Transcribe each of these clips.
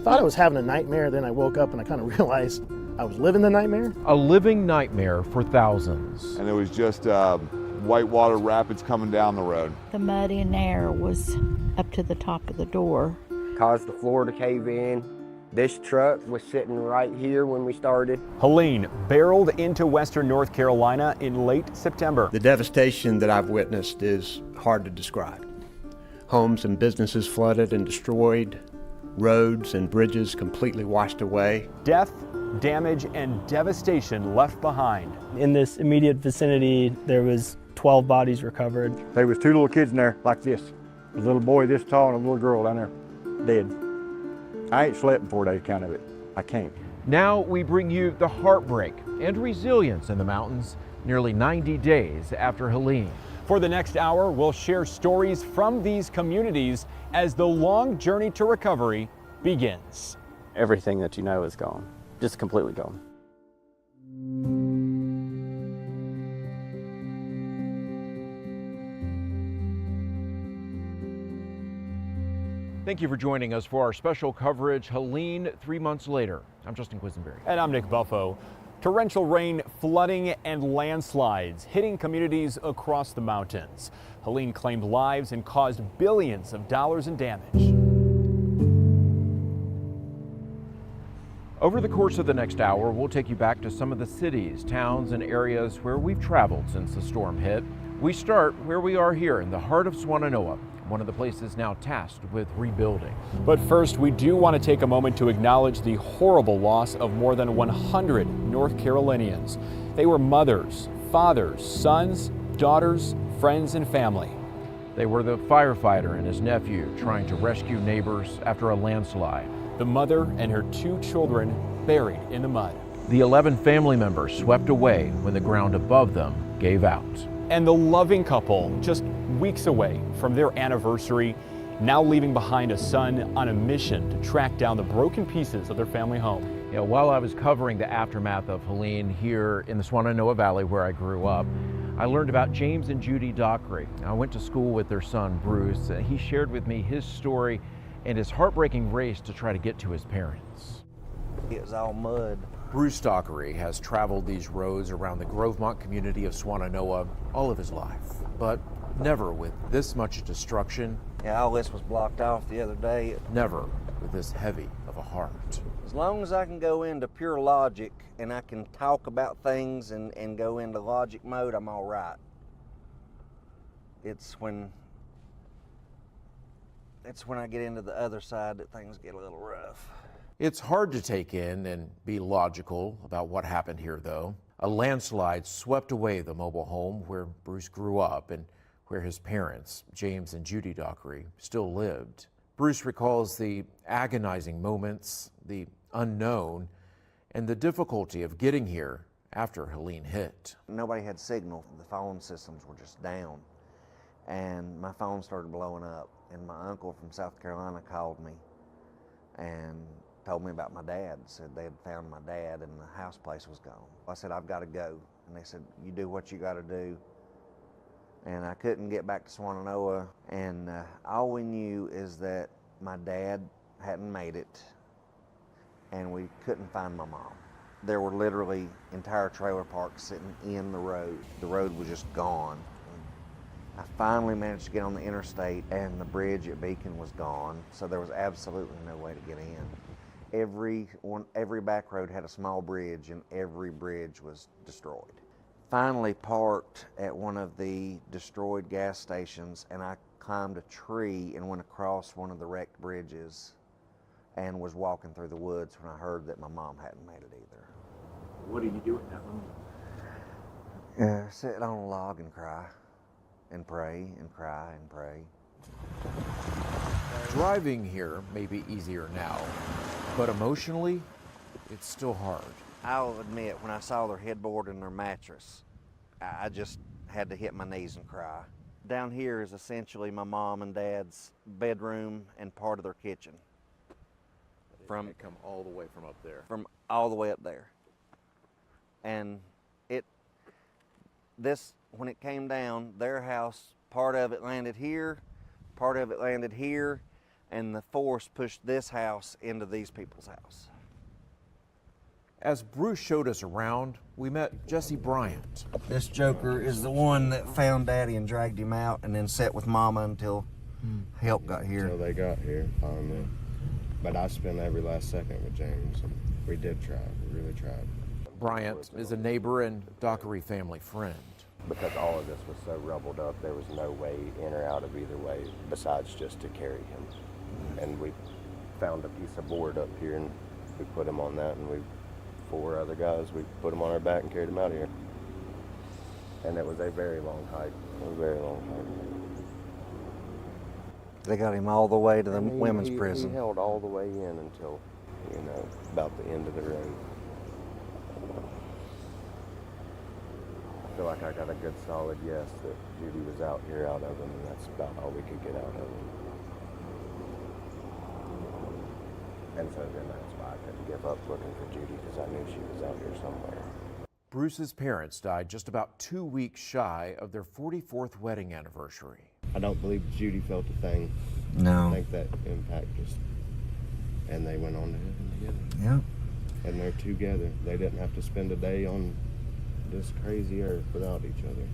thought I was having a nightmare, then I woke up and I kind of realized I was living the nightmare. A living nightmare for thousands. And it was just whitewater rapids coming down the road. The mud in there was up to the top of the door. Caused the floor to cave in. This truck was sitting right here when we started. Helene barreled into western North Carolina in late September. The devastation that I've witnessed is hard to describe. Homes and businesses flooded and destroyed, roads and bridges completely washed away. Death, damage, and devastation left behind. In this immediate vicinity, there was 12 bodies recovered. There was 2 little kids in there like this. A little boy this tall and a little girl down there, dead. I ain't slept in 4 days count of it. I can't. Now we bring you the heartbreak and resilience in the mountains nearly 90 days after Helene. For the next hour, we'll share stories from these communities as the long journey to recovery begins. Everything that you know is gone, just completely gone. Thank you for joining us for our special coverage, Helene, 3 months later. I'm Justin Quisenberry. And I'm Nick Buffo. Torrential rain, flooding, and landslides hitting communities across the mountains. Helene claimed lives and caused billions of dollars in damage. Over the course of the next hour, we'll take you back to some of the cities, towns, and areas where we've traveled since the storm hit. We start where we are here in the heart of Swannanoa, one of the places now tasked with rebuilding. But first, we do want to take a moment to acknowledge the horrible loss of more than 100 North Carolinians. They were mothers, fathers, sons, daughters, friends, and family. They were the firefighter and his nephew trying to rescue neighbors after a landslide. The mother and her 2 children buried in the mud. The 11 family members swept away when the ground above them gave out. And the loving couple, just weeks away from their anniversary, now leaving behind a son on a mission to track down the broken pieces of their family home. You know, while I was covering the aftermath of Helene here in the Swannanoa Valley where I grew up, I learned about James and Judy Dockery. I went to school with their son, Bruce, and he shared with me his story and his heartbreaking race to try to get to his parents. It was all mud. Bruce Dockery has traveled these roads around the Grovemont community of Swannanoa all of his life, but never with this much destruction. Yeah, all this was blocked off the other day. Never with this heavy of a heart. As long as I can go into pure logic and I can talk about things and go into logic mode, I'm all right. It's when I get into the other side that things get a little rough. It's hard to take in and be logical about what happened here, though. A landslide swept away the mobile home where Bruce grew up and where his parents, James and Judy Dockery, still lived. Bruce recalls the agonizing moments, the unknown, and the difficulty of getting here after Helene hit. Nobody had signal. The phone systems were just down. And my phone started blowing up. And my uncle from South Carolina called me and told me about my dad. Said they had found my dad and the house place was gone. I said, I've got to go. And they said, you do what you got to do. And I couldn't get back to Swannanoa. And all we knew is that my dad hadn't made it and we couldn't find my mom. There were literally entire trailer parks sitting in the road. The road was just gone. I finally managed to get on the interstate and the bridge at Beacon was gone, so there was absolutely no way to get in. Every back road had a small bridge and every bridge was destroyed. Finally parked at one of the destroyed gas stations and I climbed a tree and went across one of the wrecked bridges and was walking through the woods when I heard that my mom hadn't made it either. What did you do at that moment? Sit on a log and cry. And pray and cry and pray. Driving here may be easier now, but emotionally, it's still hard. I'll admit, when I saw their headboard and their mattress, I just had to hit my knees and cry. Down here is essentially my mom and dad's bedroom and part of their kitchen. They come all the way from up there. From all the way up there. And when it came down, their house, part of it landed here, part of it landed here. and the force pushed this house into these people's house. As Bruce showed us around, we met Jesse Bryant. This joker is the one that found Daddy and dragged him out and then sat with Mama until help got here. Until they got here, finally. But I spent every last second with James, and we did try. We really tried. Bryant is a neighbor and Dockery family friend. Because all of this was so rubbled up, there was no way in or out of either way besides just to carry him. And we found a piece of board up here, and we put him on that, and 4 other guys, we put him on our back and carried him out of here. And it was a very long hike. It was a very long hike. They got him all the way to the women's prison. He held all the way in until, about the end of the road. I feel like I got a good solid yes that Judy was out here out of him, and that's about all we could get out of him. And so then that's why I couldn't give up looking for Judy, because I knew she was out here somewhere. Bruce's parents died just about 2 weeks shy of their 44th wedding anniversary. I don't believe Judy felt a thing. No. I think that impact just, and they went on to heaven together. Yeah. And they're together. They didn't have to spend a day on this crazy earth without each other.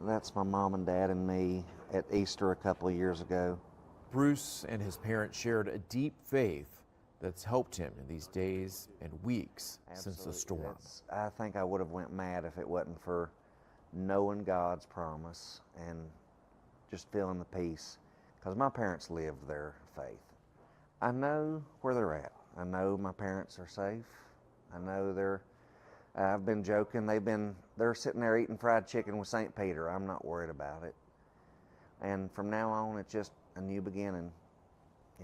That's my mom and dad and me at Easter a couple of years ago. Bruce and his parents shared a deep faith that's helped him in these days and weeks since the storm. I think I would have went mad if it wasn't for knowing God's promise and just feeling the peace, because my parents lived their faith. I know where they're at. I know my parents are safe. I know I've been joking, they're sitting there eating fried chicken with St. Peter. I'm not worried about it. And from now on, it's just a new beginning.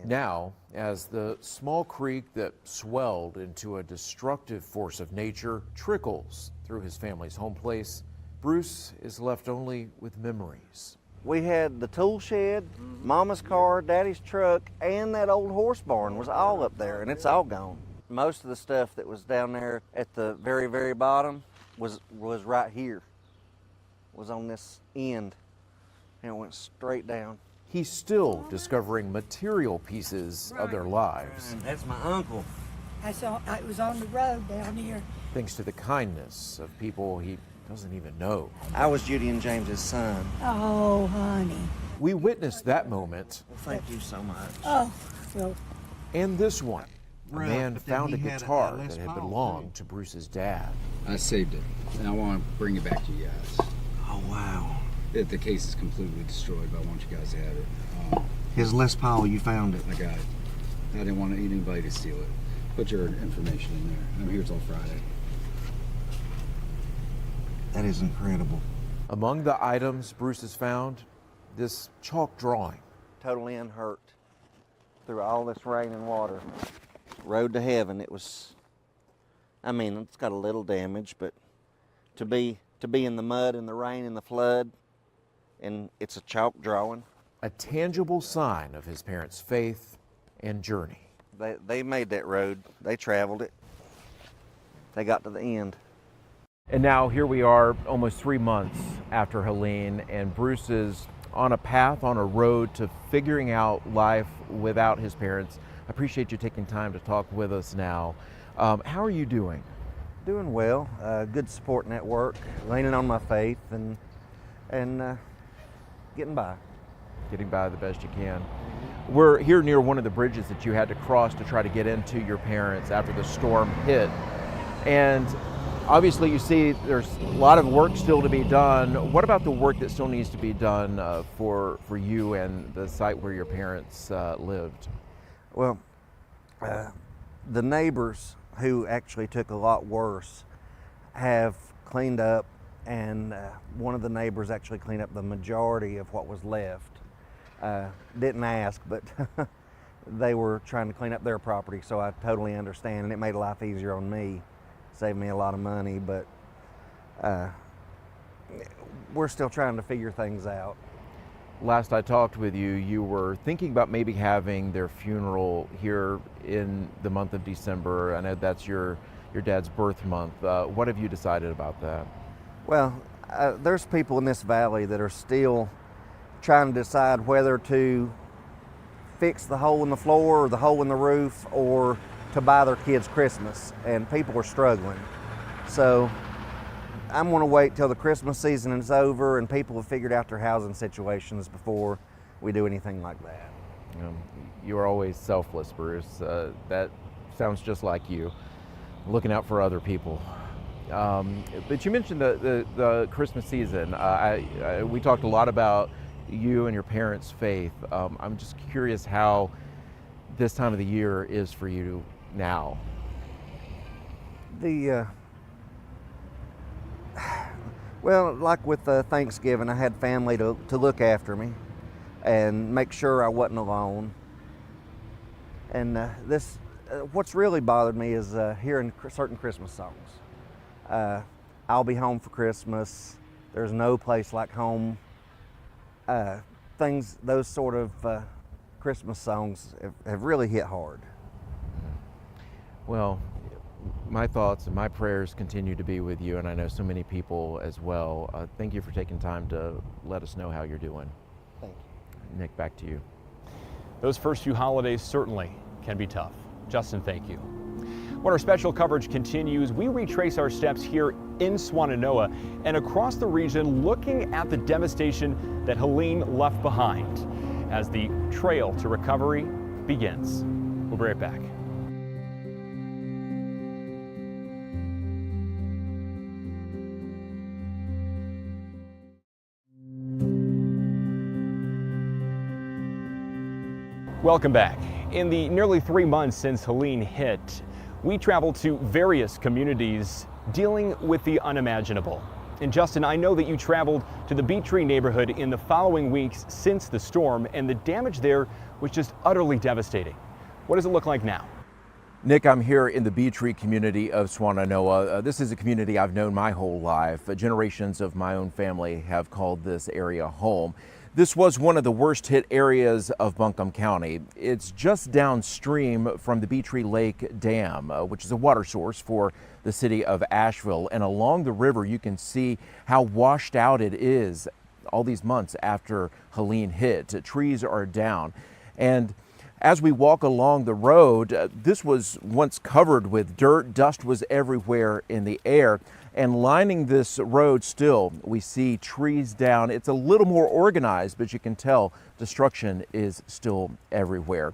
Now, as the small creek that swelled into a destructive force of nature trickles through his family's home place, Bruce is left only with memories. We had the tool shed, Mama's car, Daddy's truck, and that old horse barn was all up there, and it's all gone. Most of the stuff that was down there at the very, very bottom was right here, was on this end, and it went straight down. He's still discovering material pieces of their lives. That's my uncle. It was on the road down here. Thanks to the kindness of people he doesn't even know. I was Judy and James's son. Oh, honey. We witnessed that moment. Well, thank you so much. Oh, so. And this one. A man found a guitar that had belonged to Bruce's dad. I saved it, and I want to bring it back to you guys. Oh, wow. The case is completely destroyed, but I want you guys to have it. His Les Paul, you found it. I got it. I didn't want anybody to steal it. Put your information in there. I'm here till Friday. That is incredible. Among the items Bruce has found, this chalk drawing. Totally unhurt through all this rain and water. Road to heaven. It was, it's got a little damage, but to be in the mud and the rain and the flood, and it's a chalk drawing. A tangible sign of his parents' faith and journey. They made that road. They traveled it. They got to the end. And now here we are almost 3 months after Helene, and Bruce is on a path, on a road to figuring out life without his parents. I appreciate you taking time to talk with us now. How are you doing? Doing well. Good support network, leaning on my faith and getting by. Getting by the best you can. We're here near one of the bridges that you had to cross to try to get into your parents after the storm hit. And obviously you see there's a lot of work still to be done. What about the work that still needs to be done for you and the site where your parents lived? Well, the neighbors who actually took a lot worse have cleaned up, and one of the neighbors actually cleaned up the majority of what was left. Didn't ask, but they were trying to clean up their property, so I totally understand, and it made life easier on me, saved me a lot of money, but we're still trying to figure things out. Last I talked with you, you were thinking about maybe having their funeral here in the month of December. I know that's your dad's birth month. What have you decided about that? Well, there's people in this valley that are still trying to decide whether to fix the hole in the floor or the hole in the roof or to buy their kids Christmas, and people are struggling. So I'm going to wait till the Christmas season is over and people have figured out their housing situations before we do anything like that. You are always selfless, Bruce. That sounds just like you, looking out for other people. But you mentioned the Christmas season. We talked a lot about you and your parents' faith. I'm just curious how this time of the year is for you now. Well, like with Thanksgiving, I had family to look after me and make sure I wasn't alone. And what's really bothered me is hearing certain Christmas songs. I'll be home for Christmas. There's no place like home. Those sort of Christmas songs have really hit hard. Well, my thoughts and my prayers continue to be with you, and I know so many people as well. Thank you for taking time to let us know how you're doing. Thank you. Nick, back to you. Those first few holidays certainly can be tough. Justin, thank you. When our special coverage continues, we retrace our steps here in Swannanoa and across the region, looking at the devastation that Helene left behind as the trail to recovery begins. We'll be right back. Welcome back. In the nearly 3 months since Helene hit, we traveled to various communities dealing with the unimaginable. And Justin, I know that you traveled to the Bee Tree neighborhood in the following weeks since the storm, and the damage there was just utterly devastating. What does it look like now? Nick, I'm here in the Bee Tree community of Swannanoa. This is a community I've known my whole life. Generations of my own family have called this area home. This was one of the worst hit areas of Buncombe County. It's just downstream from the Bee Tree Lake Dam, which is a water source for the city of Asheville. And along the river, you can see how washed out it is all these months after Helene hit. Trees are down. And as we walk along the road, this was once covered with dirt. Dust was everywhere in the air. And lining this road still, we see trees down. It's a little more organized, but you can tell destruction is still everywhere.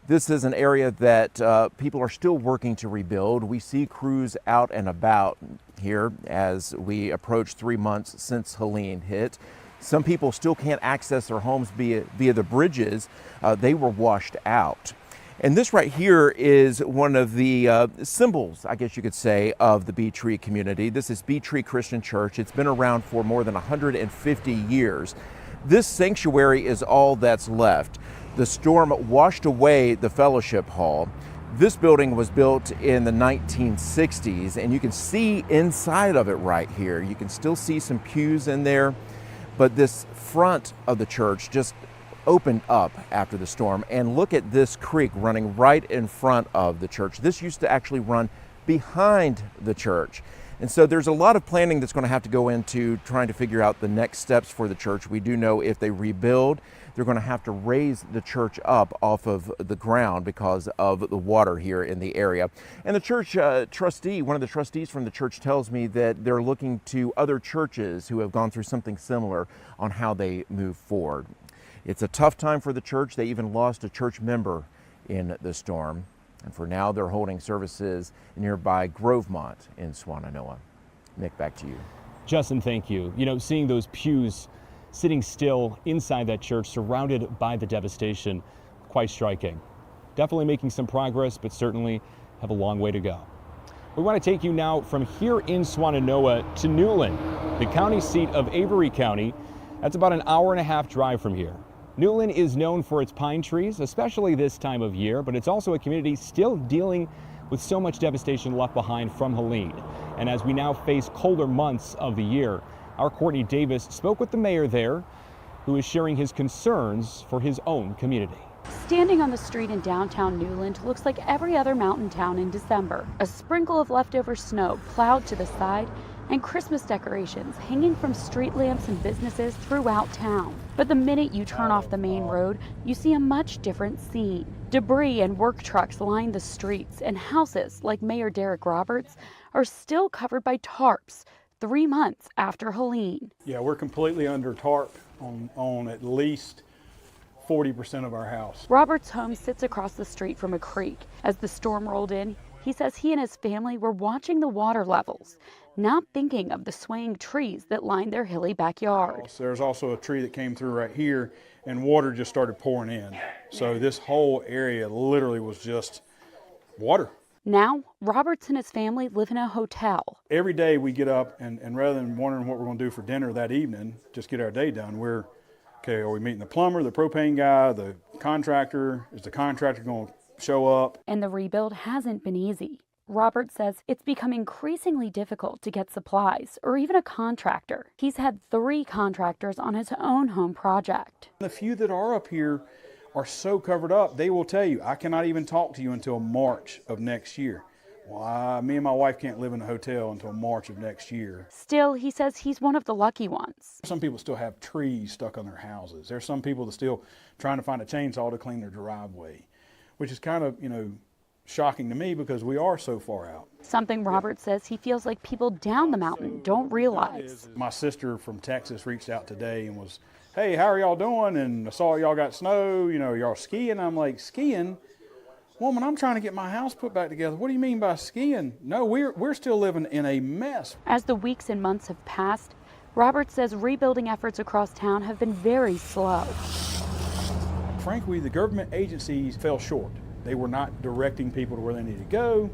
This is an area that people are still working to rebuild. We see crews out and about here as we approach 3 months since Helene hit. Some people still can't access their homes via the bridges. They were washed out. And this right here is one of the symbols, I guess you could say, of the Bee Tree community. This is Bee Tree Christian Church. It's been around for more than 150 years. This sanctuary is all that's left. The storm washed away the fellowship hall. This building was built in the 1960s, and you can see inside of it right here. You can still see some pews in there, but this front of the church just opened up after the storm. And look at this creek running right in front of the church. This used to actually run behind the church. And so there's a lot of planning that's going to have to go into trying to figure out the next steps for the church. We do know if they rebuild, they're going to have to raise the church up off of the ground because of the water here in the area. And the church trustee, one of the trustees from the church, tells me that they're looking to other churches who have gone through something similar on how they move forward. It's a tough time for the church. They even lost a church member in the storm. And for now, they're holding services nearby Grovemont in Swannanoa. Nick, back to you. Justin, thank you. You know, seeing those pews sitting still inside that church, surrounded by the devastation, quite striking. Definitely making some progress, but certainly have a long way to go. We want to take you now from here in Swannanoa to Newland, the county seat of Avery County. That's about an hour-and-a-half drive from here. Newland is known for its pine trees, especially this time of year, but it's also a community still dealing with so much devastation left behind from Helene. And as we now face colder months of the year, our Courtney Davis spoke with the mayor there, who is sharing his concerns for his own community. Standing on the street in downtown Newland looks like every other mountain town in December. A sprinkle of leftover snow plowed to the side and Christmas decorations hanging from street lamps and businesses throughout town. But the minute you turn off the main road, you see a much different scene. Debris and work trucks line the streets, and houses like Mayor Derek Roberts are still covered by tarps 3 months after Helene. Yeah, we're completely under tarp on at least 40% of our house. Robert's home sits across the street from a creek. As the storm rolled in, he says he and his family were watching the water levels, not thinking of the swaying trees that line their hilly backyard. There's also a tree that came through right here, and water just started pouring in. So this whole area literally was just water. Now, Roberts and his family live in a hotel. Every day we get up, and rather than wondering what we're going to do for dinner that evening, just get our day done, we're, okay, are we meeting the plumber, the propane guy, the contractor? Is the contractor going to show up? And the rebuild hasn't been easy. Robert says it's become increasingly difficult to get supplies or even a contractor. He's had 3 contractors on his own home project. The few that are up here are so covered up, they will tell you, I cannot even talk to you until March of next year. Well, me and my wife can't live in a hotel until March of next year. Still, he says he's one of the lucky ones. Some people still have trees stuck on their houses. There's some people that still trying to find a chainsaw to clean their driveway, which is kind of, shocking to me because we are so far out. Something Robert says he feels like people down the mountain don't realize. My sister from Texas reached out today and was, hey, how are y'all doing? And I saw y'all got snow, y'all skiing. I'm like, skiing? Woman, I'm trying to get my house put back together. What do you mean by skiing? No, we're still living in a mess. As the weeks and months have passed, Robert says rebuilding efforts across town have been very slow. Frankly, the government agencies fell short. They were not directing people to where they needed to go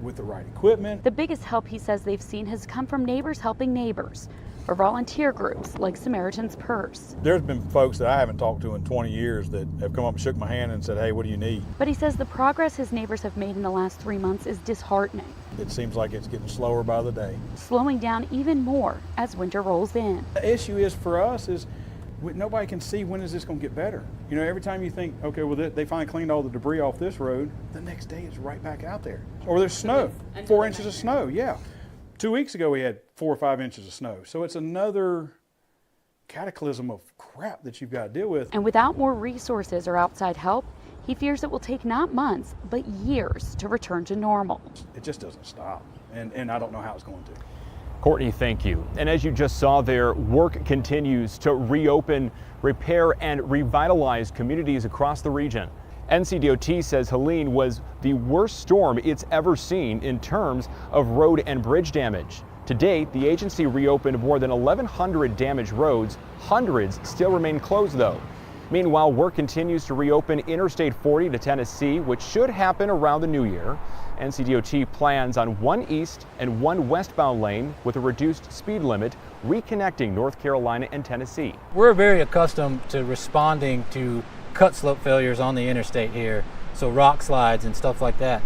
with the right equipment. The biggest help he says they've seen has come from neighbors helping neighbors, or volunteer groups like Samaritan's Purse. There's been folks that I haven't talked to in 20 years that have come up and shook my hand and said, hey, what do you need? But he says the progress his neighbors have made in the last 3 months is disheartening. It seems like it's getting slower by the day. Slowing down even more as winter rolls in. The issue is for us is nobody can see when is this going to get better. Every time you think, okay, well, they finally cleaned all the debris off this road, the next day it's right back out there. Or there's snow, 4 inches of snow, yeah. 2 weeks ago we had 4 or 5 inches of snow. So it's another cataclysm of crap that you've got to deal with. And without more resources or outside help, he fears it will take not months, but years to return to normal. It just doesn't stop, and I don't know how it's going to. Courtney, thank you. And as you just saw there, work continues to reopen, repair, and revitalize communities across the region. NCDOT says Helene was the worst storm it's ever seen in terms of road and bridge damage. To date, the agency reopened more than 1,100 damaged roads. Hundreds still remain closed, though. Meanwhile, work continues to reopen Interstate 40 to Tennessee, which should happen around the new year. NCDOT plans on 1 east and 1 westbound lane with a reduced speed limit, reconnecting North Carolina and Tennessee. We're very accustomed to responding to cut slope failures on the interstate here, so rock slides and stuff like that.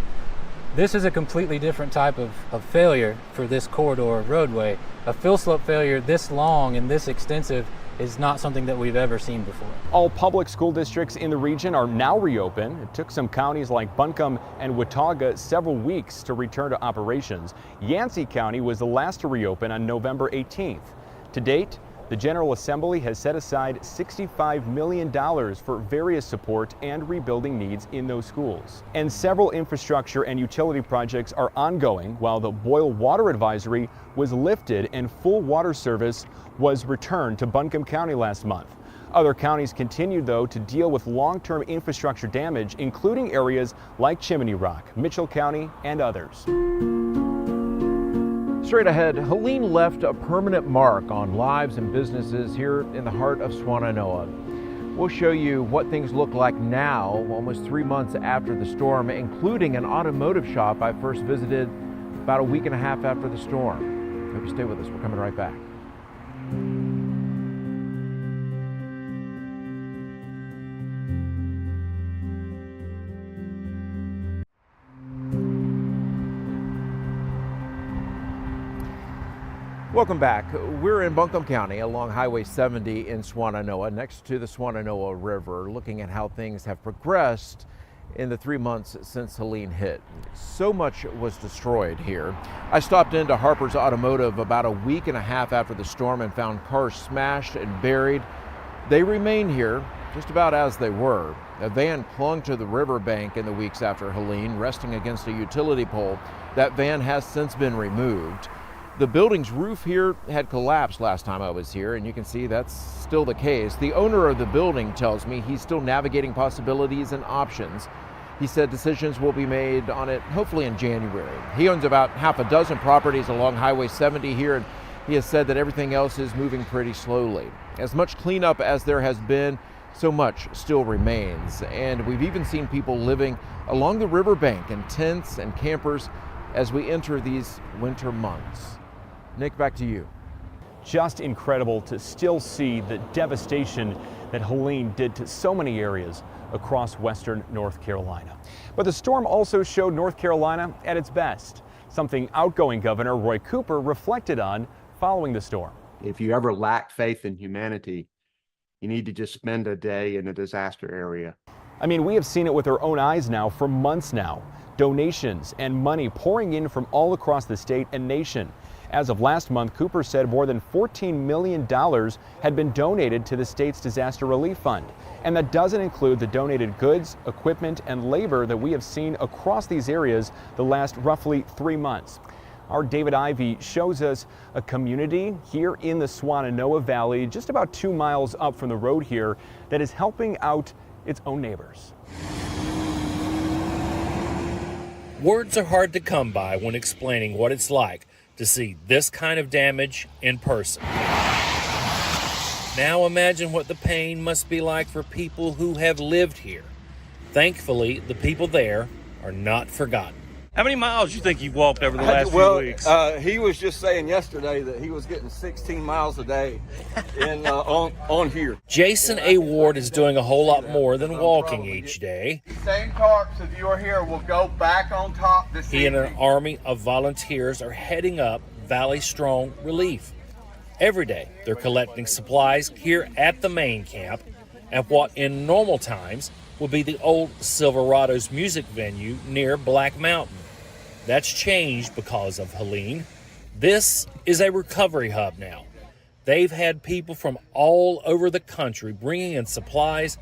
This is a completely different type of failure for this corridor of roadway. A fill slope failure this long and this extensive is not something that we've ever seen before. All public school districts in the region are now reopened. It took some counties like Buncombe and Watauga several weeks to return to operations. Yancey County was the last to reopen on November 18th. To date, the General Assembly has set aside $65 million for various support and rebuilding needs in those schools. And several infrastructure and utility projects are ongoing, while the boil water advisory was lifted and full water service was returned to Buncombe County last month. Other counties continued, though, to deal with long-term infrastructure damage, including areas like Chimney Rock, Mitchell County, and others. Straight ahead, Helene left a permanent mark on lives and businesses here in the heart of Swannanoa. We'll show you what things look like now, almost 3 months after the storm, including an automotive shop I first visited about a week and a half after the storm. Hope you stay with us. We're coming right back. Welcome back. We're in Buncombe County along Highway 70 in Swannanoa, next to the Swannanoa River, looking at how things have progressed in the 3 months since Helene hit. So much was destroyed here. I stopped into Harper's Automotive about a week and a half after the storm and found cars smashed and buried. They remain here just about as they were. A van clung to the riverbank in the weeks after Helene, resting against a utility pole. That van has since been removed. The building's roof here had collapsed last time I was here, and you can see that's still the case. The owner of the building tells me he's still navigating possibilities and options. He said decisions will be made on it hopefully in January. He owns about half a dozen properties along Highway 70 here, and he has said that everything else is moving pretty slowly. As much cleanup as there has been, so much still remains. And we've even seen people living along the riverbank in tents and campers as we enter these winter months. Nick, back to you. Just incredible to still see the devastation that Helene did to so many areas across western North Carolina. But the storm also showed North Carolina at its best, something outgoing Governor Roy Cooper reflected on following the storm. If you ever lack faith in humanity, you need to just spend a day in a disaster area. I mean, we have seen it with our own eyes now for months now. Donations and money pouring in from all across the state and nation. As of last month, Cooper said more than $14 million had been donated to the state's disaster relief fund. And that doesn't include the donated goods, equipment, and labor that we have seen across these areas the last roughly 3 months. Our David Ivey shows us a community here in the Swannanoa Valley, just about 2 miles up from the road here, that is helping out its own neighbors. Words are hard to come by when explaining what it's like to see this kind of damage in person. Now imagine what the pain must be like for people who have lived here. Thankfully, the people there are not forgotten. How many miles do you think you've walked over the last few weeks? He was just saying yesterday that he was getting 16 miles a day on here. Jason A. Ward is doing a whole lot more than walking each day. Same tarps, if you are here, will go back on top this He and an army of volunteers are heading up Valley Strong Relief. Every day, they're collecting supplies here at the main camp at what in normal times would be the old Silverado's music venue near Black Mountain. That's changed because of Helene. This is a recovery hub now. They've had people from all over the country bringing in supplies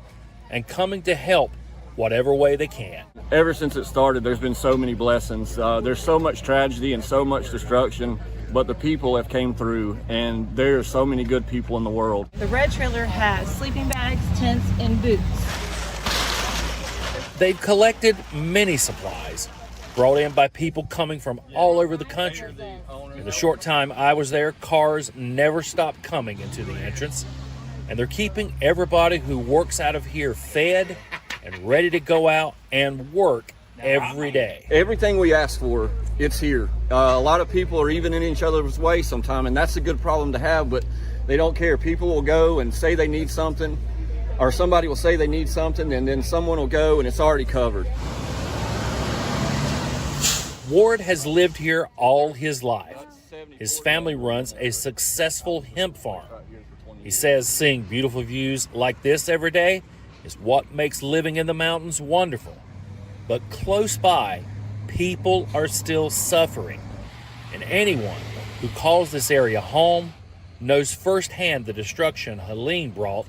and coming to help whatever way they can. Ever since it started, there's been so many blessings. There's so much tragedy and so much destruction, but the people have came through, and there are so many good people in the world. The red trailer has sleeping bags, tents, and boots. They've collected many supplies brought in by people coming from all over the country. In the short time I was there, cars never stopped coming into the entrance, and they're keeping everybody who works out of here fed and ready to go out and work every day. Everything we ask for, it's here. A lot of people are even in each other's way sometime, and that's a good problem to have, but they don't care. People will go and say they need something, or somebody will say they need something, and then someone will go and it's already covered. Ward has lived here all his life. His family runs a successful hemp farm. He says seeing beautiful views like this every day is what makes living in the mountains wonderful. But close by, people are still suffering. And anyone who calls this area home knows firsthand the destruction Helene brought.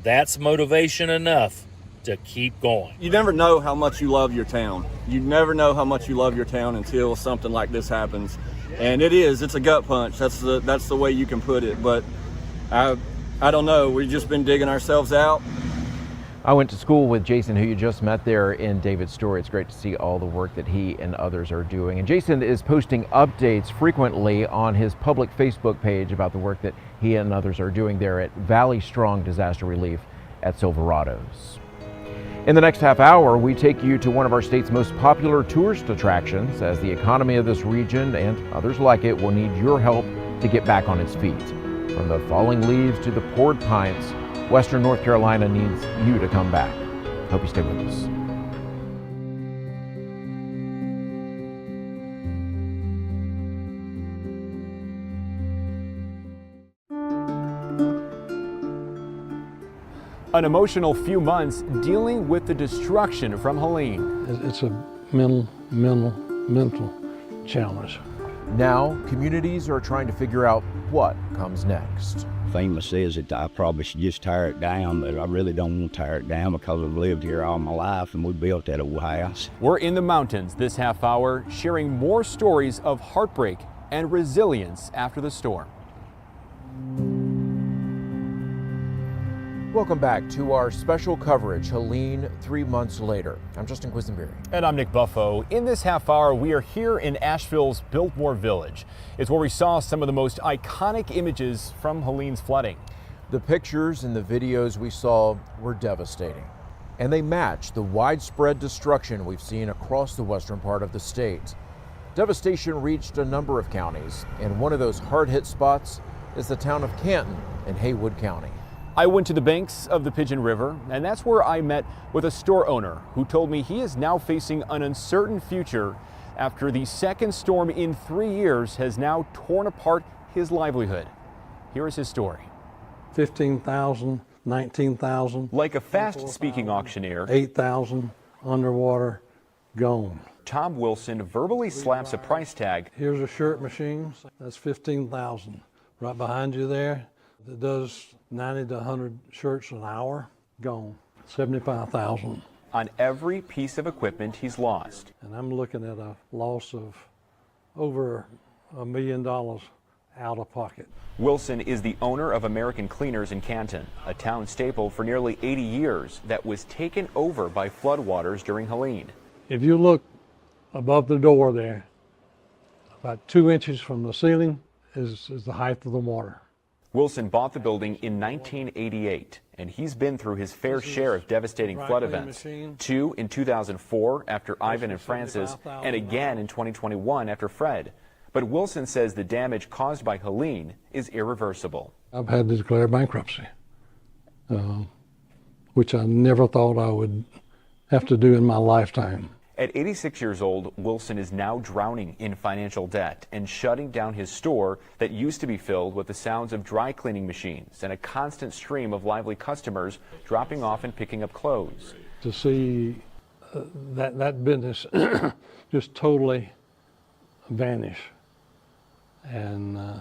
That's motivation enough to keep going. You never know how much you love your town. You never know how much you love your town until something like this happens. And it's a gut punch. That's the way you can put it. But I don't know, we've just been digging ourselves out. I went to school with Jason, who you just met there in David's story. It's great to see all the work that he and others are doing. And Jason is posting updates frequently on his public Facebook page about the work that he and others are doing there at Valley Strong Disaster Relief at Silverado's. In the next half hour, we take you to one of our state's most popular tourist attractions, as the economy of this region and others like it will need your help to get back on its feet. From the falling leaves to the poured pints, Western North Carolina needs you to come back. Hope you stay with us. An emotional few months dealing with the destruction from Helene. It's a mental challenge. Now, communities are trying to figure out what comes next. FEMA says that I probably should just tear it down, but I really don't want to tear it down because I've lived here all my life and we built that old house. We're in the mountains this half hour, sharing more stories of heartbreak and resilience after the storm. Welcome back to our special coverage, Helene, 3 months later. I'm Justin Quisenberry. And I'm Nick Buffo. In this half hour, we are here in Asheville's Biltmore Village. It's where we saw some of the most iconic images from Helene's flooding. The pictures and the videos we saw were devastating, and they match the widespread destruction we've seen across the western part of the state. Devastation reached a number of counties, and one of those hard-hit spots is the town of Canton in Haywood County. I went to the banks of the Pigeon River, and that's where I met with a store owner who told me he is now facing an uncertain future after the second storm in 3 years has now torn apart his livelihood. Here is his story. 15,000, 19,000. Like a fast-speaking auctioneer, 8,000 underwater, gone. Tom Wilson verbally slaps a price tag. Here's a shirt machine, that's 15,000. Right behind you there, that does 90 to 100 shirts an hour, gone. 75,000. On every piece of equipment he's lost. And I'm looking at a loss of over $1 million out of pocket. Wilson is the owner of American Cleaners in Canton, a town staple for nearly 80 years that was taken over by floodwaters during Helene. If you look above the door there, about 2 inches from the ceiling is the height of the water. Wilson bought the building in 1988, and he's been through his fair share of devastating flood events. 2 in 2004 after Ivan and Francis, and again in 2021 after Fred. But Wilson says the damage caused by Helene is irreversible. I've had to declare bankruptcy, which I never thought I would have to do in my lifetime. At 86 years old, Wilson is now drowning in financial debt and shutting down his store that used to be filled with the sounds of dry cleaning machines and a constant stream of lively customers dropping off and picking up clothes. To see that business just totally vanish and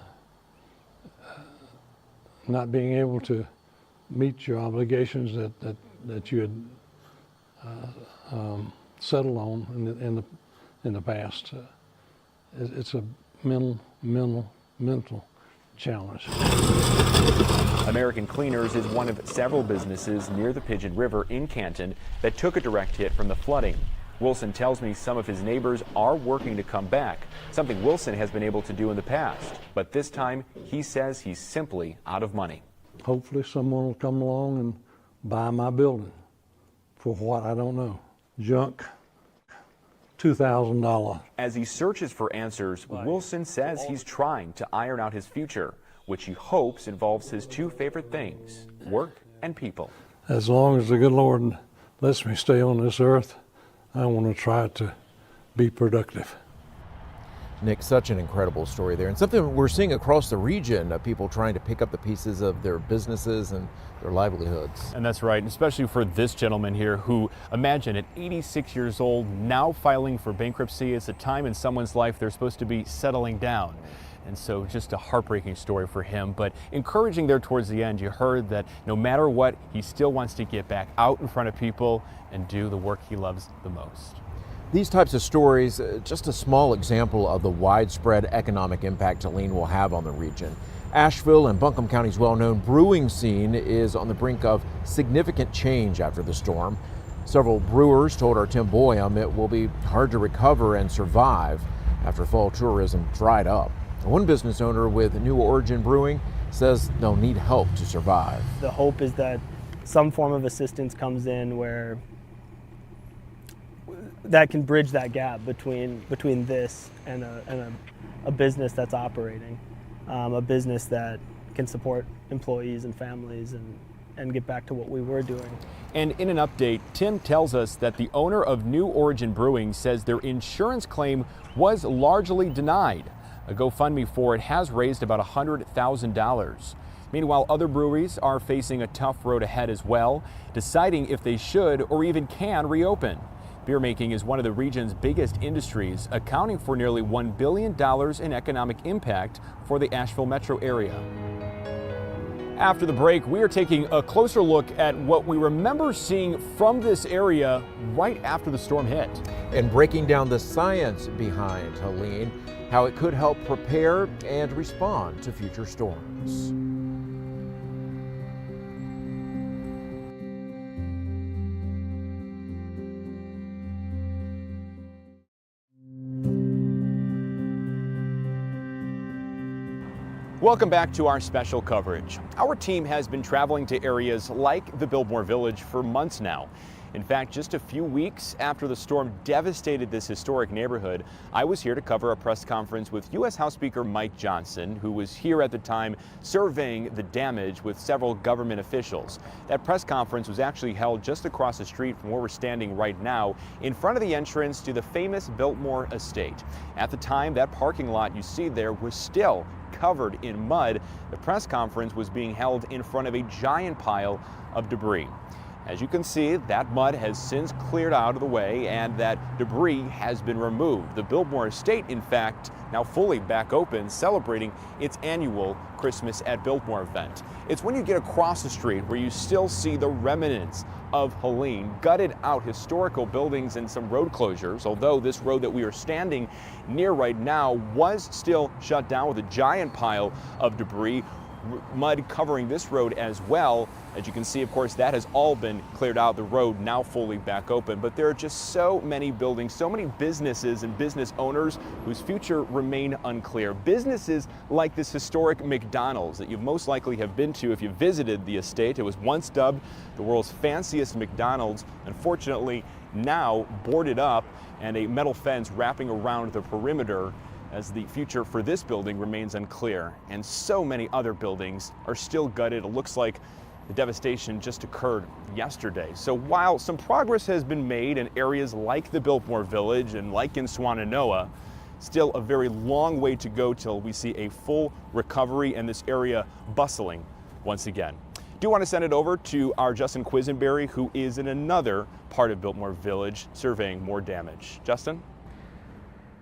not being able to meet your obligations that you had settled on in the past. It's a mental challenge. American Cleaners is one of several businesses near the Pigeon River in Canton that took a direct hit from the flooding. Wilson tells me some of his neighbors are working to come back, something Wilson has been able to do in the past. But this time, he says he's simply out of money. Hopefully someone will come along and buy my building. For what, I don't know. Junk, $2,000. As he searches for answers, Wilson says he's trying to iron out his future, which he hopes involves his two favorite things, work and people. As long as the good Lord lets me stay on this earth, I want to try to be productive. Nick, such an incredible story there, and something we're seeing across the region of people trying to pick up the pieces of their businesses and their livelihoods. And that's right, especially for this gentleman here who, imagine at 86 years old, now filing for bankruptcy. It's a time in someone's life they're supposed to be settling down. And so just a heartbreaking story for him, but encouraging there towards the end. You heard that no matter what, he still wants to get back out in front of people and do the work he loves the most. These types of stories, just a small example of the widespread economic impact Helene will have on the region. Asheville and Buncombe County's well-known brewing scene is on the brink of significant change after the storm. Several brewers told our Tim Boyum it will be hard to recover and survive after fall tourism dried up. One business owner with New Origin Brewing says they'll need help to survive. The hope is that some form of assistance comes in where that can bridge that gap between this and a business that's operating, a business that can support employees and families and get back to what we were doing. And in an update, Tim tells us that the owner of New Origin Brewing says their insurance claim was largely denied. A GoFundMe for it has raised about $100,000. Meanwhile, other breweries are facing a tough road ahead as well, deciding if they should or even can reopen. Beer making is one of the region's biggest industries, accounting for nearly $1 billion in economic impact for the Asheville metro area. After the break, we are taking a closer look at what we remember seeing from this area right after the storm hit. And breaking down the science behind Helene, how it could help prepare and respond to future storms. Welcome back to our special coverage. Our team has been traveling to areas like the Biltmore Village for months now. In fact, just a few weeks after the storm devastated this historic neighborhood, I was here to cover a press conference with U.S. House Speaker Mike Johnson, who was here at the time surveying the damage with several government officials. That press conference was actually held just across the street from where we're standing right now, in front of the entrance to the famous Biltmore estate. At the time, that parking lot you see there was still covered in mud. The press conference was being held in front of a giant pile of debris. As you can see, that mud has since cleared out of the way and that debris has been removed. The Biltmore estate, in fact, now fully back open, celebrating its annual Christmas at Biltmore event. It's when you get across the street where you still see the remnants of Helene, gutted out historical buildings and some road closures, although this road that we are standing near right now was still shut down with a giant pile of debris, mud covering this road as well. As you can see, of course, that has all been cleared out. The road now fully back open, but there are just so many buildings, so many businesses and business owners whose future remain unclear. Businesses like this historic McDonald's that you most likely have been to if you visited the estate. It was once dubbed the world's fanciest McDonald's. Unfortunately, now boarded up and a metal fence wrapping around the perimeter, as the future for this building remains unclear. And so many other buildings are still gutted. It looks like the devastation just occurred yesterday. So while some progress has been made in areas like the Biltmore Village and like in Swannanoa, still a very long way to go till we see a full recovery and this area bustling once again. Do want to send it over to our Justin Quisenberry, who is in another part of Biltmore Village surveying more damage. Justin?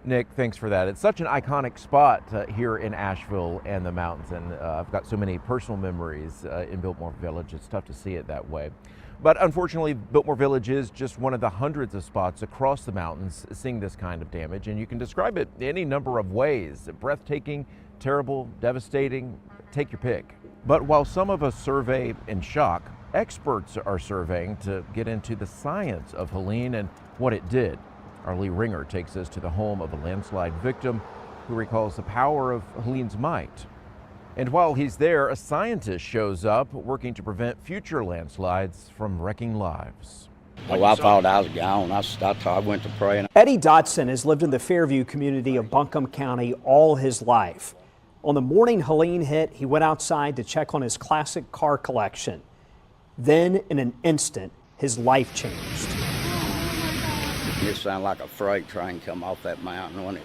Nick, thanks for that. It's such an iconic spot here in Asheville and the mountains, and I've got so many personal memories in Biltmore Village. It's tough to see it that way. But unfortunately, Biltmore Village is just one of the hundreds of spots across the mountains seeing this kind of damage, and you can describe it any number of ways. Breathtaking, terrible, devastating, take your pick. But while some of us survey in shock, experts are surveying to get into the science of Helene and what it did. Our Lee Ringer takes us to the home of a landslide victim who recalls the power of Helene's might. And while he's there, a scientist shows up working to prevent future landslides from wrecking lives. Oh, I thought I was gone. I went to pray. Eddie Dotson has lived in the Fairview community of Buncombe County all his life. On the morning Helene hit, he went outside to check on his classic car collection. Then, in an instant, his life changed. It sounded like a freight train come off that mountain when it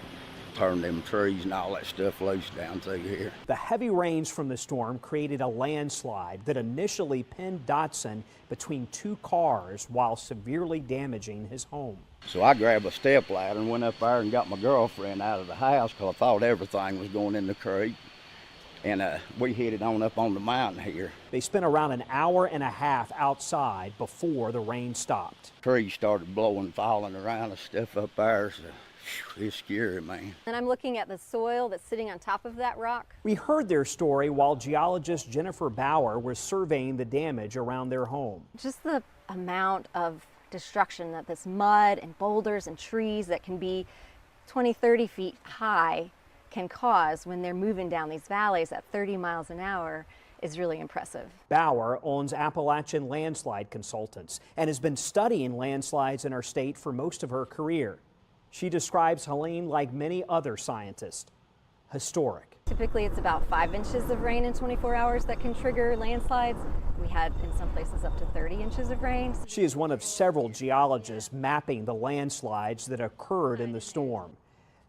turned them trees and all that stuff loose down through here. The heavy rains from the storm created a landslide that initially pinned Dotson between two cars while severely damaging his home. So I grabbed a step ladder and went up there and got my girlfriend out of the house because I thought everything was going in the creek. And we headed on up on the mountain here. They spent around an hour and a half outside before the rain stopped. Trees started blowing, falling around and stuff up there, so it's scary, man. And I'm looking at the soil that's sitting on top of that rock. We heard their story while geologist Jennifer Bauer was surveying the damage around their home. Just the amount of destruction that this mud and boulders and trees that can be 20, 30 feet high can cause when they're moving down these valleys at 30 miles an hour is really impressive. Bauer owns Appalachian Landslide Consultants and has been studying landslides in our state for most of her career. She describes Helene like many other scientists, historic. Typically it's about 5 inches of rain in 24 hours that can trigger landslides. We had in some places up to 30 inches of rain. She is one of several geologists mapping the landslides that occurred in the storm.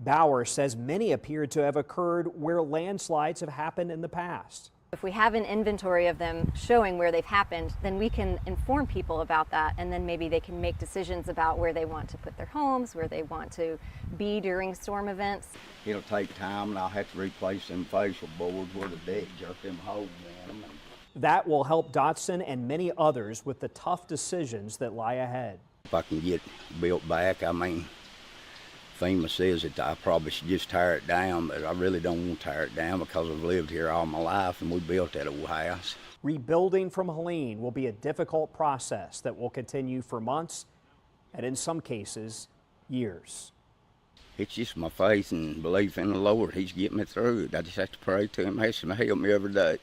Bauer says many appear to have occurred where landslides have happened in the past. If we have an inventory of them showing where they've happened, then we can inform people about that, and then maybe they can make decisions about where they want to put their homes, where they want to be during storm events. It'll take time, and I'll have to replace them facial boards where the deck jerked them holes in them. That will help Dotson and many others with the tough decisions that lie ahead. If I can get built back, I mean, FEMA says that I probably should just tear it down, but I really don't want to tear it down because I've lived here all my life and we built that old house. Rebuilding from Helene will be a difficult process that will continue for months and in some cases, years. It's just my faith and belief in the Lord. He's getting me through it. I just have to pray to him, ask him to help me every day.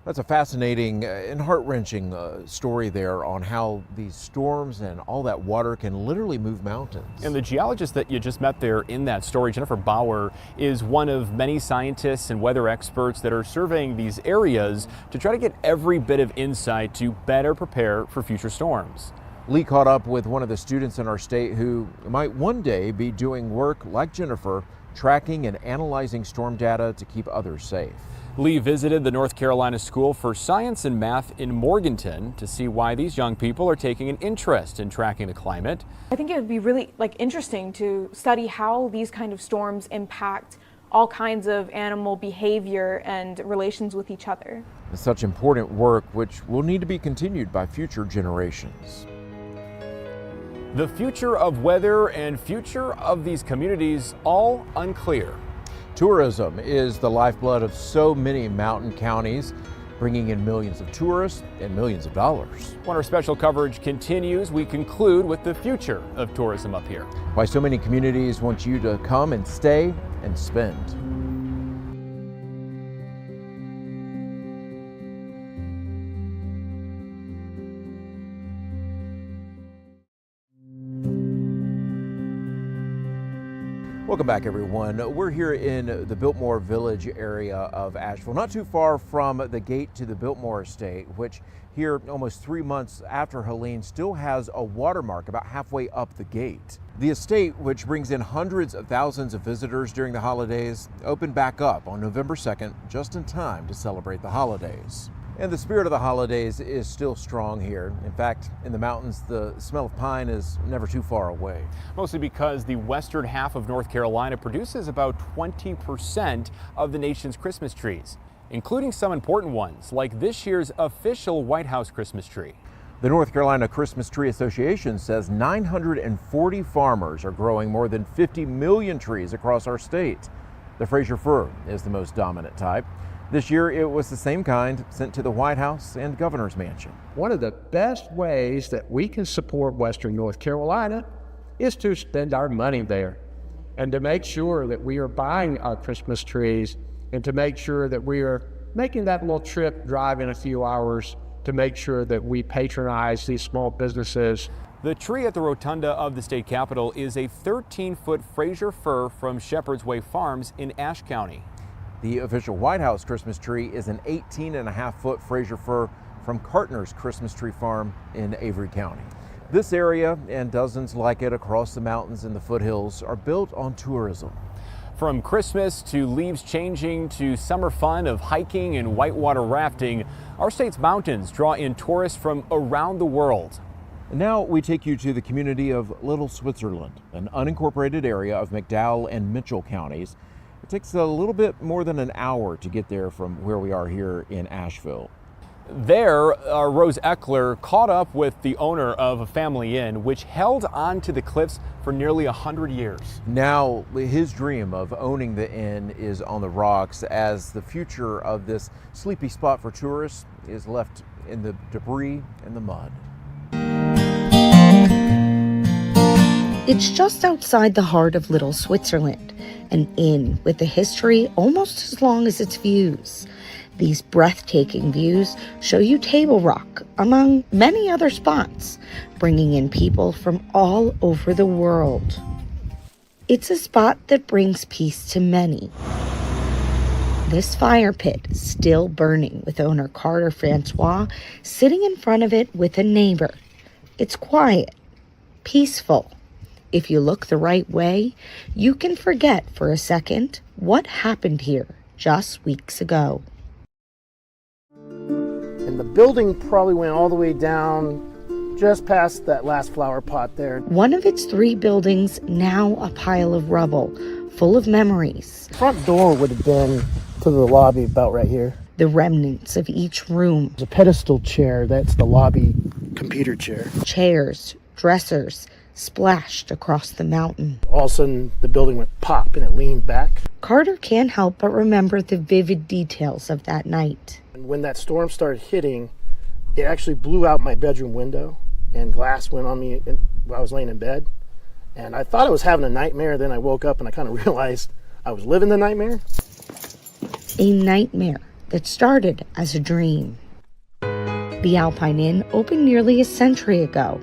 That's a fascinating and heart-wrenching story there on how these storms and all that water can literally move mountains. And the geologist that you just met there in that story, Jennifer Bauer, is one of many scientists and weather experts that are surveying these areas to try to get every bit of insight to better prepare for future storms. Lee caught up with one of the students in our state who might one day be doing work like Jennifer, tracking and analyzing storm data to keep others safe. Lee visited the North Carolina School for Science and Math in Morganton to see why these young people are taking an interest in tracking the climate. I think it would be really interesting to study how these kind of storms impact all kinds of animal behavior and relations with each other. It's such important work which will need to be continued by future generations. The future of weather and future of these communities all unclear. Tourism is the lifeblood of so many mountain counties, bringing in millions of tourists and millions of dollars. When our special coverage continues, we conclude with the future of tourism up here. Why so many communities want you to come and stay and spend. Welcome back, everyone. We're here in the Biltmore Village area of Asheville, not too far from the gate to the Biltmore Estate, which here almost 3 months after Helene still has a watermark about halfway up the gate. The estate, which brings in hundreds of thousands of visitors during the holidays, opened back up on November 2nd, just in time to celebrate the holidays. And the spirit of the holidays is still strong here. In fact, in the mountains, the smell of pine is never too far away. Mostly because the western half of North Carolina produces about 20% of the nation's Christmas trees, including some important ones, like this year's official White House Christmas tree. The North Carolina Christmas Tree Association says 940 farmers are growing more than 50 million trees across our state. The Fraser fir is the most dominant type. This year, it was the same kind sent to the White House and Governor's Mansion. One of the best ways that we can support Western North Carolina is to spend our money there and to make sure that we are buying our Christmas trees and to make sure that we are making that little trip, driving a few hours to make sure that we patronize these small businesses. The tree at the rotunda of the state capitol is a 13-foot Fraser fir from Shepherd's Way Farms in Ashe County. The official White House Christmas tree is an 18.5-foot Fraser fir from Cartner's Christmas Tree Farm in Avery County. This area and dozens like it across the mountains and the foothills are built on tourism. From Christmas to leaves changing to summer fun of hiking and whitewater rafting, our state's mountains draw in tourists from around the world. And now we take you to the community of Little Switzerland, an unincorporated area of McDowell and Mitchell counties. It takes a little bit more than an hour to get there from where we are here in Asheville. There, Rose Eckler caught up with the owner of a family inn, which held on to the cliffs for nearly 100 years. Now, his dream of owning the inn is on the rocks as the future of this sleepy spot for tourists is left in the debris and the mud. It's just outside the heart of Little Switzerland, an inn with a history almost as long as its views. These breathtaking views show you Table Rock, among many other spots, bringing in people from all over the world. It's a spot that brings peace to many. This fire pit is still burning with owner Carter Francois sitting in front of it with a neighbor. It's quiet, peaceful. If you look the right way, you can forget for a second what happened here just weeks ago. And the building probably went all the way down just past that last flower pot there. One of its 3 buildings, now a pile of rubble, full of memories. The front door would have been to the lobby about right here. The remnants of each room. There's a pedestal chair, that's the lobby computer chair. Chairs, dressers, splashed across the mountain. All of a sudden, the building went pop and it leaned back. Carter can't help but remember the vivid details of that night. And when that storm started hitting, it actually blew out my bedroom window and glass went on me while I was laying in bed. And I thought I was having a nightmare. Then I woke up and I kind of realized I was living the nightmare. A nightmare that started as a dream. The Alpine Inn opened nearly a century ago.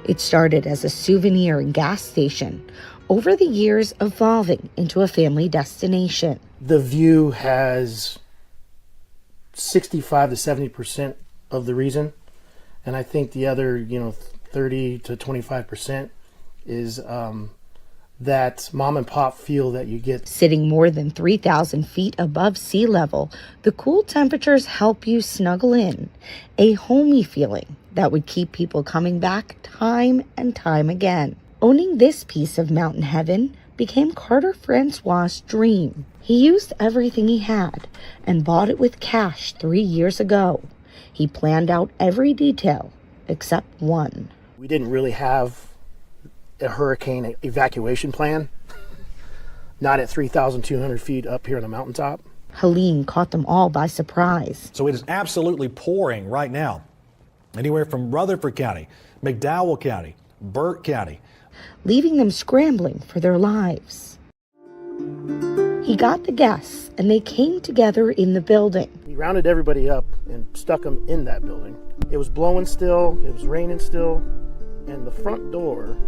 It started as a souvenir and gas station, over the years evolving into a family destination. The view has 65 to 70% of the reason, and I think the other 30 to 25% is that mom and pop feel that you get. Sitting more than 3,000 feet above sea level, the cool temperatures help you snuggle in, a homey feeling that would keep people coming back time and time again. Owning this piece of mountain heaven became Carter Francois' dream. He used everything he had and bought it with cash 3 years ago. He planned out every detail except one. We didn't really have a hurricane evacuation plan, not at 3,200 feet up here on the mountaintop. Helene caught them all by surprise. So it is absolutely pouring right now, anywhere from Rutherford County, McDowell County, Burke County, leaving them scrambling for their lives. He got the guests and they came together in the building. We rounded everybody up and stuck them in that building. It was blowing still, it was raining still, and the front door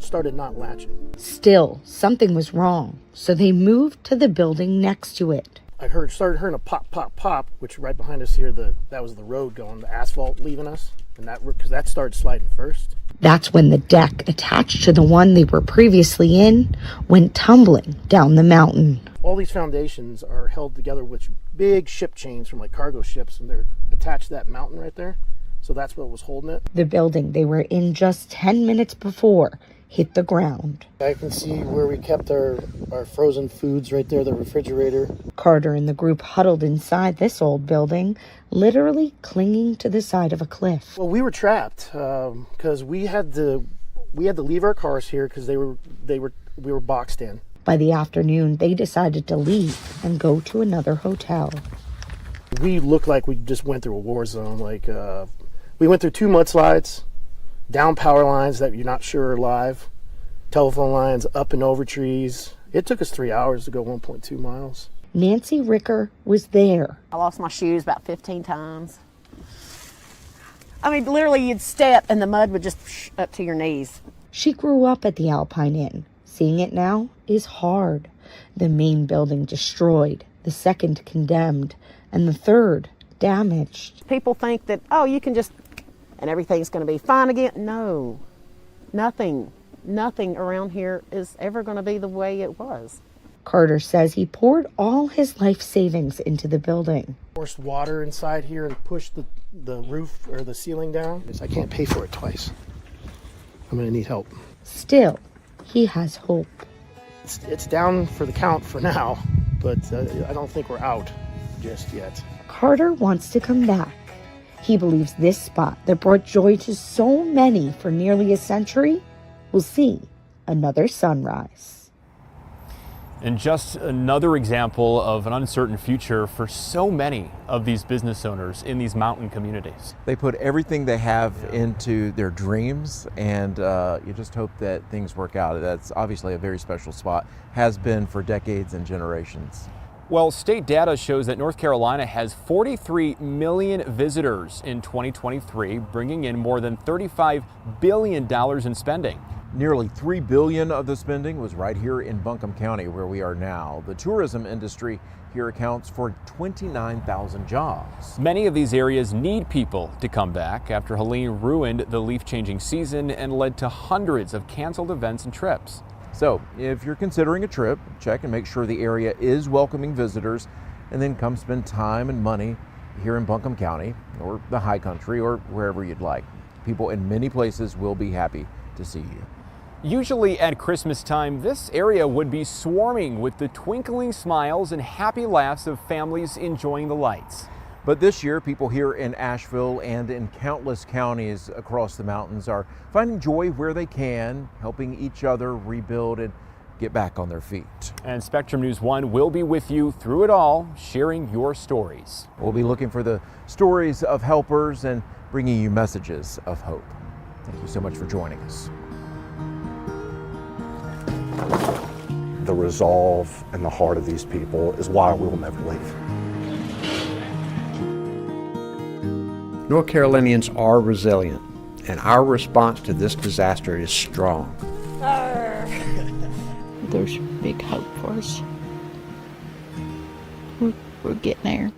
started not latching. Still, something was wrong, so they moved to the building next to it. I started hearing a pop, pop, pop, which right behind us here, that was the road going, the asphalt leaving us, and because that started sliding first. That's when the deck attached to the one they were previously in went tumbling down the mountain. All these foundations are held together with big ship chains from like cargo ships, and they're attached to that mountain right there. So that's what was holding it. The building they were in just 10 minutes before hit the ground. I can see where we kept our frozen foods right there, the refrigerator. Carter and the group huddled inside this old building, literally clinging to the side of a cliff. Well, we were trapped because we had to leave our cars here because we were boxed in. By the afternoon, they decided to leave and go to another hotel. We looked like we just went through a war zone. We went through 2 mudslides, down power lines that you're not sure are live, telephone lines up and over trees. It took us 3 hours to go 1.2 miles. Nancy Ricker was there. I lost my shoes about 15 times. I mean, literally you'd step and the mud would just up to your knees. She grew up at the Alpine Inn. Seeing it now is hard. The main building destroyed, the second condemned, and the third damaged. People think that, oh, you can just, and everything's going to be fine again. No, nothing around here is ever going to be the way it was. Carter says he poured all his life savings into the building. Forced water inside here and pushed the roof or the ceiling down. I can't pay for it twice. I'm going to need help. Still, he has hope. It's down for the count for now, but I don't think we're out just yet. Carter wants to come back. He believes this spot that brought joy to so many for nearly a century will see another sunrise. And just another example of an uncertain future for so many of these business owners in these mountain communities. They put everything they have into their dreams, and you just hope that things work out. That's obviously a very special spot, has been for decades and generations. Well, state data shows that North Carolina has 43 million visitors in 2023, bringing in more than $35 billion in spending. Nearly $3 billion of the spending was right here in Buncombe County, where we are now. The tourism industry here accounts for 29,000 jobs. Many of these areas need people to come back after Helene ruined the leaf-changing season and led to hundreds of canceled events and trips. So if you're considering a trip, check and make sure the area is welcoming visitors, and then come spend time and money here in Buncombe County or the High Country or wherever you'd like. People in many places will be happy to see you. Usually at Christmas time, this area would be swarming with the twinkling smiles and happy laughs of families enjoying the lights. But this year, people here in Asheville and in countless counties across the mountains are finding joy where they can, helping each other rebuild and get back on their feet. And Spectrum News 1 will be with you through it all, sharing your stories. We'll be looking for the stories of helpers and bringing you messages of hope. Thank you so much for joining us. The resolve and the heart of these people is why we will never leave. North Carolinians are resilient, and our response to this disaster is strong. There's big hope for us. We're getting there.